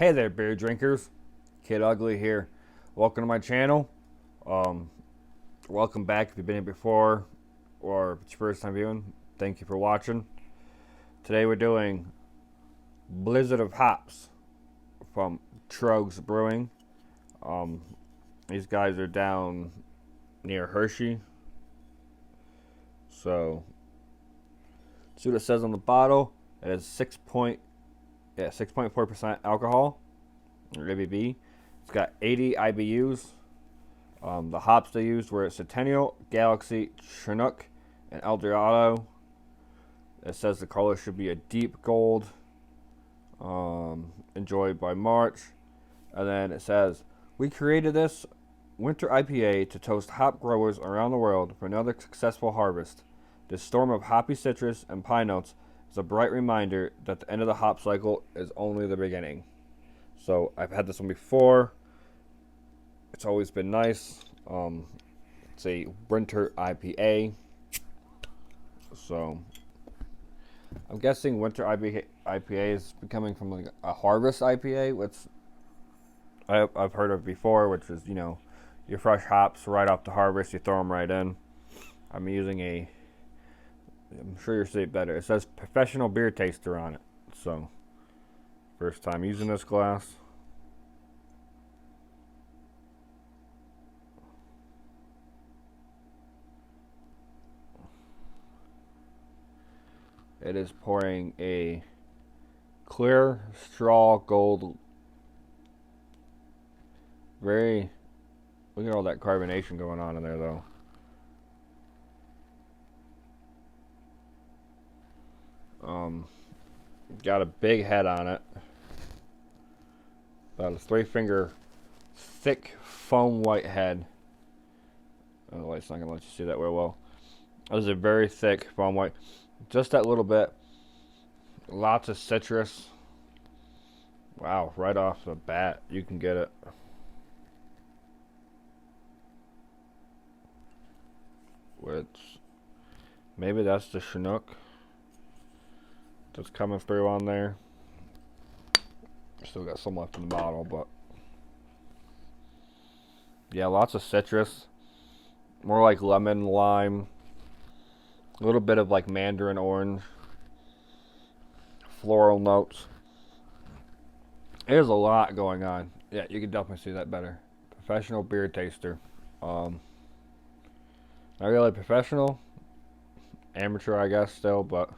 Hey there, beer drinkers. Kid Ugly here. Welcome to my channel. Um, Welcome back if you've been here before or if it's your first time viewing. Thank you for watching. Today we're doing Blizzard of Hops from Tröegs Brewing. These guys are down near Hershey. So, see what it says on the bottle. It is 6.4% alcohol, or ABV. It's got 80 IBUs. The hops they used were Centennial, Galaxy, Chinook, and Eldorado. It says the color should be a deep gold. Enjoyed by March. And then it says, we created this winter IPA to toast hop growers around the world for another successful harvest. This storm of hoppy citrus and pine notes is a bright reminder that the end of the hop cycle is only the beginning. So I've had this one before. It's always been nice. It's a winter IPA. So I'm guessing winter IPA is becoming from like a harvest IPA, which I've heard of before, which is, you know, your fresh hops right off the harvest, you throw them right in. I'm sure you'll see it better. It says professional beer taster on it. So, first time using this glass. It is pouring a clear straw gold. Look at all that carbonation going on in there though. Got a big head on it. About a 3-finger thick foam white head. Oh, the light's not gonna let you see that very well. This is a very thick foam white. Just that little bit. Lots of citrus. Wow, right off the bat, you can get it. Which, maybe that's the Chinook that's coming through on there. Still got some left in the bottle, but yeah, lots of citrus. More like lemon, lime, a little bit of like mandarin orange, floral notes. There's a lot going on. Yeah, you can definitely see that better. Professional beer taster. Not really professional, amateur I guess still, but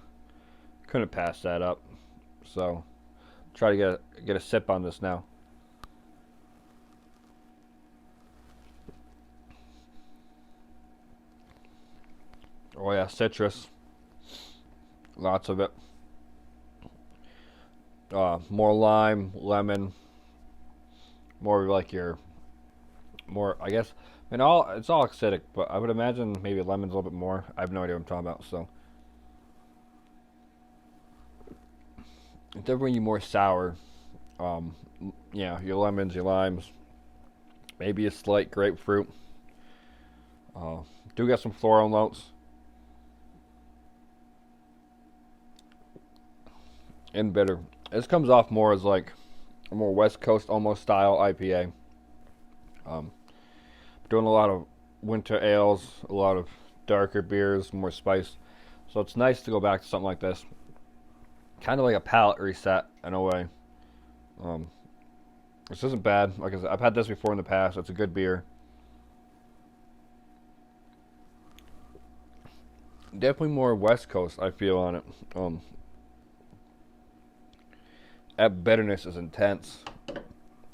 couldn't pass that up. So try to get a sip on this now. Oh yeah, citrus. Lots of it. More lime, lemon. More like I guess. I mean, it's all acidic, but I would imagine maybe lemon's a little bit more. I have no idea what I'm talking about. So it's definitely more sour. Yeah, your lemons, your limes, maybe a slight grapefruit. Do get some floral notes. And bitter. This comes off more as like a more West Coast almost style IPA. Doing a lot of winter ales, a lot of darker beers, more spice. So it's nice to go back to something like this. Kind of like a palate reset in a way. This isn't bad. Like I said, I've had this before in the past. It's a good beer. Definitely more West Coast, I feel, on it. That bitterness is intense.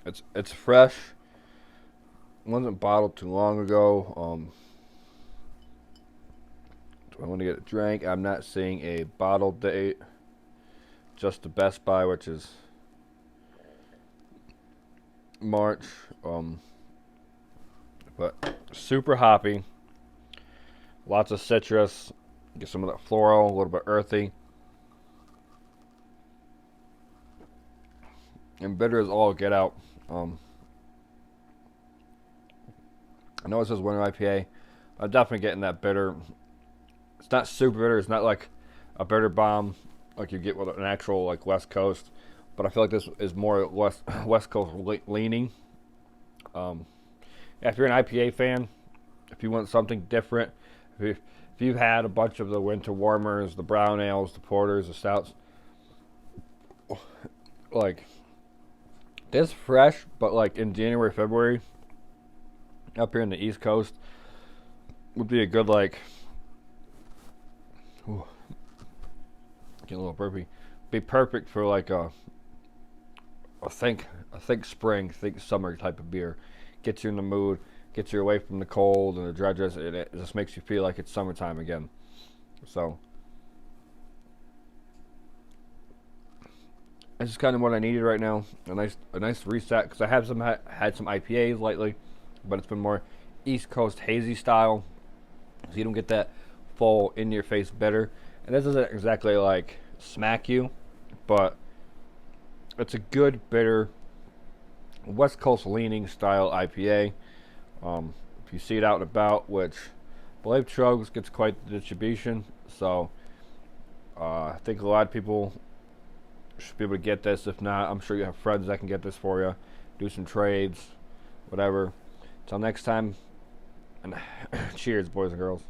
It's fresh. It wasn't bottled too long ago. So I want to get it drank. I'm not seeing a bottle date. Just the Best Buy, which is March. But super hoppy. Lots of citrus. Get some of that floral, a little bit earthy. And bitter is all get out. I know it says winter IPA. I'm definitely getting that bitter. It's not super bitter. It's not like a bitter bomb like you get with an actual like West Coast. but I feel like this is more West Coast leaning. If you're an IPA fan, if you want something different, if you've had a bunch of the winter warmers, the brown ales, the porters, the stouts, like this fresh, but like in January, February, up here in the East Coast, would be a good like. Ooh, get a little burpy. Be perfect for like a think spring, think summer type of beer. Gets you in the mood, gets you away from the cold and the drudges. It just makes you feel like it's summertime again. So this is kind of what I needed right now. A nice reset, because I have had some IPAs lately, but it's been more East Coast hazy style, so you don't get that full in your face bitter. And this isn't exactly like smack you, but it's a good bitter West Coast leaning style IPA. If you see it out and about, which I believe Tröegs gets quite the distribution, so I think a lot of people should be able to get this. If not, I'm sure you have friends that can get this for you. Do some trades, whatever. Until next time, and cheers, boys and girls.